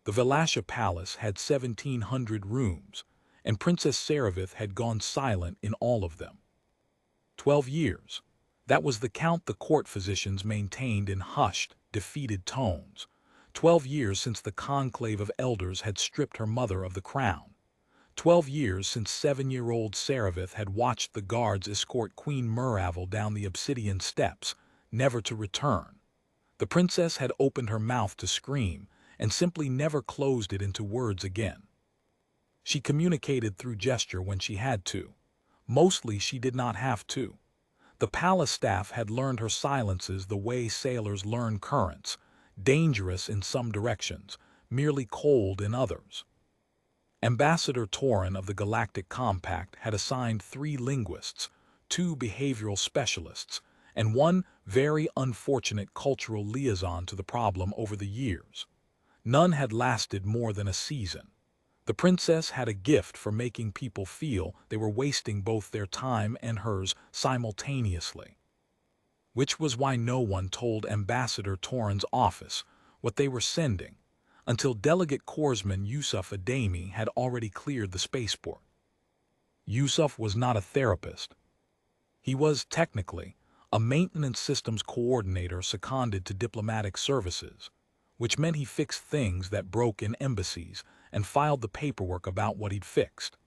The Valasha Palace had 1,700 rooms, and Princess Saravith had gone silent in all of them. 12 years. That was the count the court physicians maintained in hushed, defeated tones. 12 years since the conclave of elders had stripped her mother of the crown. 12 years since 7-year-old Saravith had watched the guards escort Queen Meravel down the obsidian steps, never to return. The princess had opened her mouth to scream, and simply never closed it into words again. She communicated through gesture when she had to. Mostly she did not have to. The palace staff had learned her silences the way sailors learn currents, dangerous in some directions, merely cold in others. Ambassador Torin of the Galactic Compact had assigned 3 linguists, 2 behavioral specialists, and 1 very unfortunate cultural liaison to the problem over the years. None had lasted more than a season. The princess had a gift for making people feel they were wasting both their time and hers simultaneously. Which was why no one told Ambassador Torin's office what they were sending, until Delegate Corpsman Yusuf Adami had already cleared the spaceport. Yusuf was not a therapist. He was, technically, a maintenance systems coordinator seconded to diplomatic services, which meant he fixed things that broke in embassies and filed the paperwork about what he'd fixed.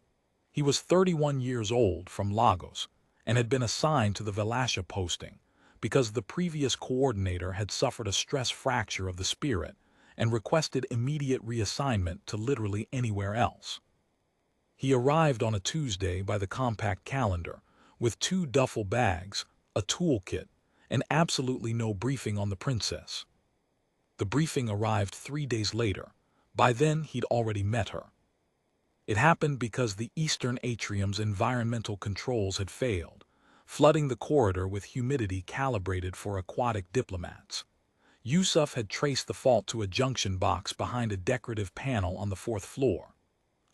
He was 31 years old, from Lagos, and had been assigned to the Valasha posting because the previous coordinator had suffered a stress fracture of the spirit and requested immediate reassignment to literally anywhere else. He arrived on a Tuesday by the compact calendar, with 2 duffel bags, a toolkit, and absolutely no briefing on the princess. The briefing arrived 3 days later. By then, he'd already met her. It happened because the Eastern Atrium's environmental controls had failed, flooding the corridor with humidity calibrated for aquatic diplomats. Yusuf had traced the fault to a junction box behind a decorative panel on the 4th floor.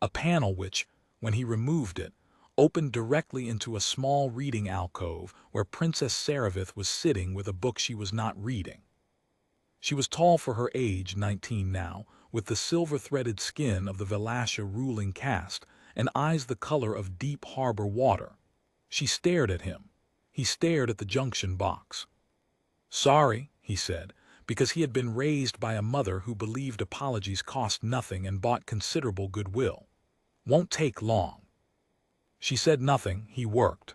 A panel which, when he removed it, opened directly into a small reading alcove where Princess Saravith was sitting with a book she was not reading. She was tall for her age, 19 now, with the silver-threaded skin of the Valasha ruling caste and eyes the color of deep harbor water. She stared at him. He stared at the junction box. "Sorry," he said, because he had been raised by a mother who believed apologies cost nothing and bought considerable goodwill. "Won't take long." She said nothing. He worked.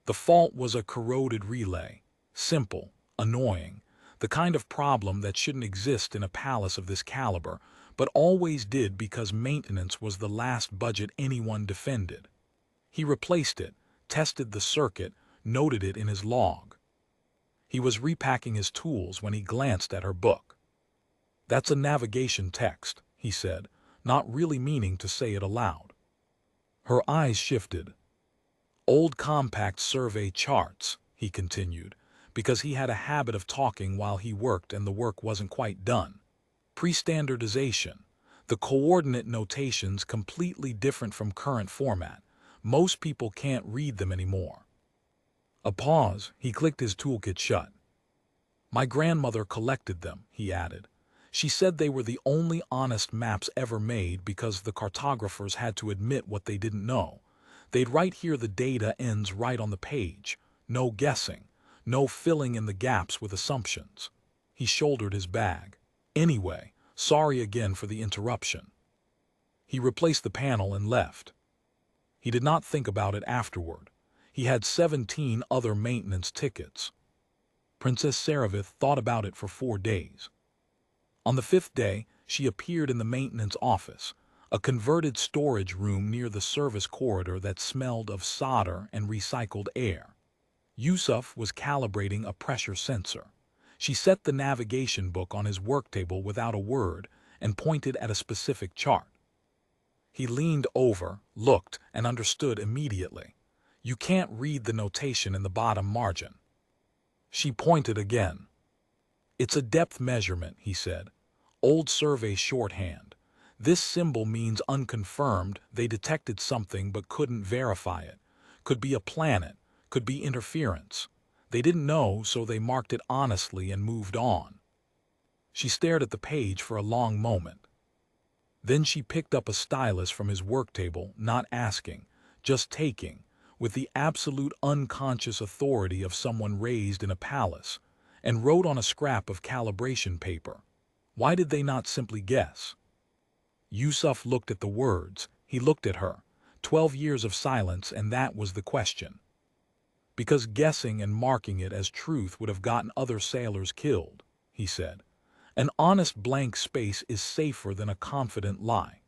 The fault was a corroded relay. Simple, annoying, the kind of problem that shouldn't exist in a palace of this caliber, but always did because maintenance was the last budget anyone defended. He replaced it, tested the circuit, noted it in his log. He was repacking his tools when he glanced at her book. "That's a navigation text," he said, not really meaning to say it aloud. Her eyes shifted. "Old compact survey charts," he continued, because he had a habit of talking while he worked and the work wasn't quite done. "Pre-standardization. The coordinate notations completely different from current format. Most people can't read them anymore." A pause. He clicked his toolkit shut. "My grandmother collected them," he added. "She said they were the only honest maps ever made because the cartographers had to admit what they didn't know. They'd write here the data ends right on the page. No guessing. No filling in the gaps with assumptions." He shouldered his bag. "Anyway, sorry again for the interruption." He replaced the panel and left. He did not think about it afterward. He had 17 other maintenance tickets. Princess Saravith thought about it for 4 days. On the 5th day, she appeared in the maintenance office, a converted storage room near the service corridor that smelled of solder and recycled air. Yusuf was calibrating a pressure sensor. She set the navigation book on his work table without a word and pointed at a specific chart. He leaned over, looked, and understood immediately. "You can't read the notation in the bottom margin." She pointed again. "It's a depth measurement," he said. "Old survey shorthand. This symbol means unconfirmed. They detected something but couldn't verify it. Could be a planet. Could be interference. They didn't know, so they marked it honestly and moved on." She stared at the page for a long moment. Then she picked up a stylus from his work table, not asking, just taking, with the absolute unconscious authority of someone raised in a palace, and wrote on a scrap of calibration paper. Why did they not simply guess? Yusuf looked at the words, he looked at her. 12 years of silence, and that was the question. Because guessing and marking it as truth would have gotten other sailors killed, he said. An honest blank space is safer than a confident lie.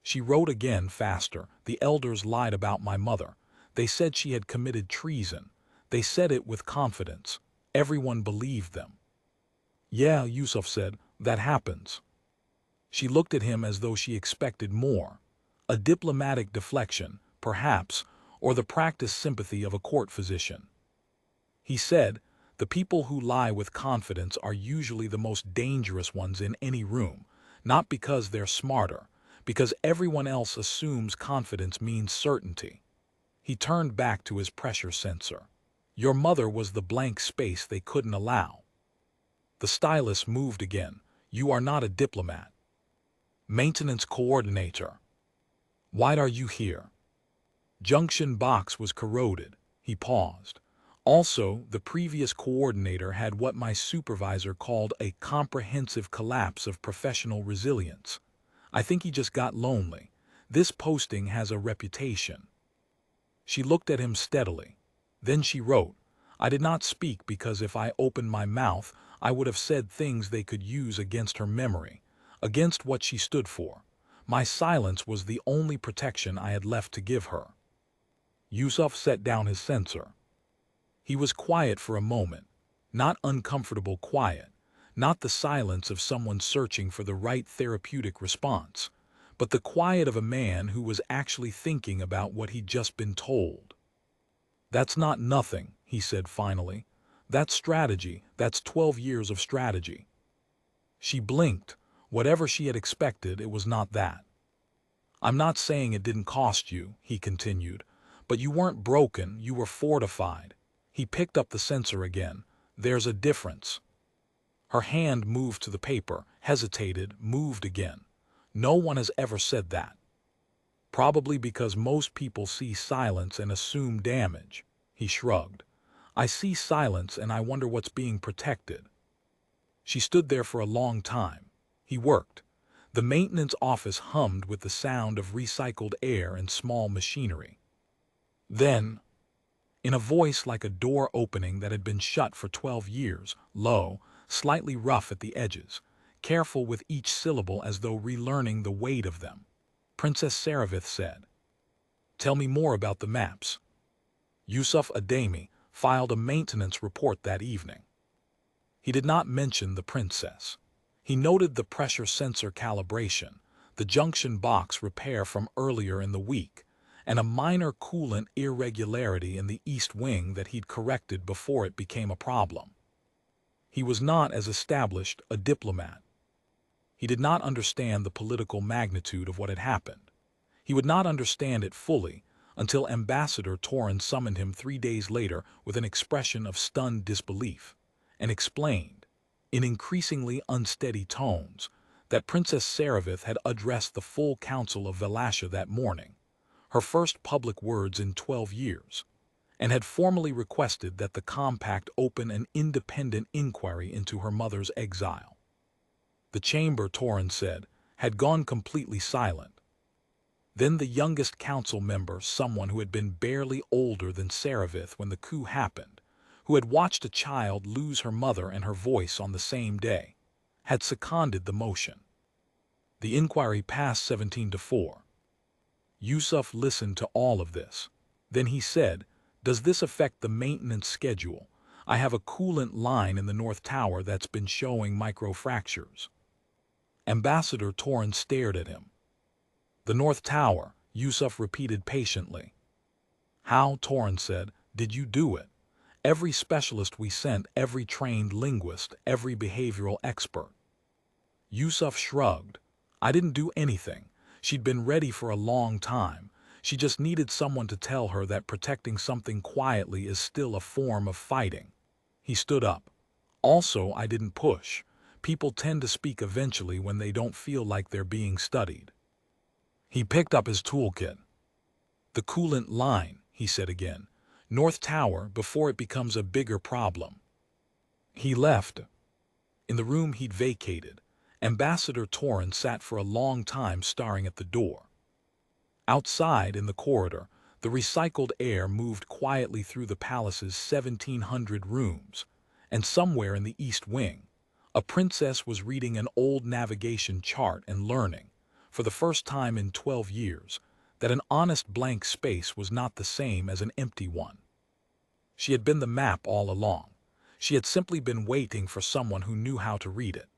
She wrote again, faster. The elders lied about my mother. They said she had committed treason. They said it with confidence. Everyone believed them. Yeah, Yusuf said, that happens. She looked at him as though she expected more. A diplomatic deflection, perhaps, or the practiced sympathy of a court physician. He said, the people who lie with confidence are usually the most dangerous ones in any room, not because they're smarter, because everyone else assumes confidence means certainty. He turned back to his pressure sensor. Your mother was the blank space they couldn't allow. The stylus moved again. You are not a diplomat. Maintenance coordinator. Why are you here? Junction box was corroded. He paused. Also, the previous coordinator had what my supervisor called a comprehensive collapse of professional resilience. I think he just got lonely. This posting has a reputation. She looked at him steadily. Then she wrote, I did not speak because if I opened my mouth, I would have said things they could use against her memory, against what she stood for. My silence was the only protection I had left to give her. Yusuf set down his sensor. He was quiet for a moment, not uncomfortable quiet, not the silence of someone searching for the right therapeutic response, but the quiet of a man who was actually thinking about what he'd just been told. That's not nothing, he said finally. That's strategy. That's 12 years of strategy. She blinked. Whatever she had expected, it was not that. I'm not saying it didn't cost you, he continued, but you weren't broken, you were fortified. He picked up the sensor again. There's a difference. Her hand moved to the paper, hesitated, moved again. No one has ever said that. Probably because most people see silence and assume damage. He shrugged. I see silence and I wonder what's being protected. She stood there for a long time. He worked. The maintenance office hummed with the sound of recycled air and small machinery. Then, in a voice like a door opening that had been shut for 12 years, low, slightly rough at the edges, careful with each syllable as though relearning the weight of them, Princess Saravith said, Tell me more about the maps. Yusuf Ademi filed a maintenance report that evening. He did not mention the princess. He noted the pressure sensor calibration, the junction box repair from earlier in the week, and a minor coolant irregularity in the east wing that he'd corrected before it became a problem. He was not as established a diplomat. He did not understand the political magnitude of what had happened. He would not understand it fully until Ambassador Torrens summoned him 3 days later with an expression of stunned disbelief, and explained, in increasingly unsteady tones, that Princess Saravith had addressed the full council of Valasha that morning, her first public words in 12 years, and had formally requested that the compact open an independent inquiry into her mother's exile. The chamber, Torrens said, had gone completely silent. Then the youngest council member, someone who had been barely older than Saravith when the coup happened, who had watched a child lose her mother and her voice on the same day, had seconded the motion. The inquiry passed 17-4. Yusuf listened to all of this. Then he said, Does this affect the maintenance schedule? I have a coolant line in the North Tower that's been showing microfractures. Ambassador Torrens stared at him. The North Tower, Yusuf repeated patiently. How, Torrens said, did you do it? Every specialist we sent, every trained linguist, every behavioral expert. Yusuf shrugged. I didn't do anything. She'd been ready for a long time. She just needed someone to tell her that protecting something quietly is still a form of fighting. He stood up. Also, I didn't push. People tend to speak eventually when they don't feel like they're being studied. He picked up his toolkit. The coolant line, he said again. North Tower before it becomes a bigger problem. He left. In the room he'd vacated, Ambassador Torrens sat for a long time staring at the door. Outside, in the corridor, the recycled air moved quietly through the palace's 1,700 rooms, and somewhere in the East Wing, a princess was reading an old navigation chart and learning, for the first time in 12 years, that an honest blank space was not the same as an empty one. She had been the map all along. She had simply been waiting for someone who knew how to read it.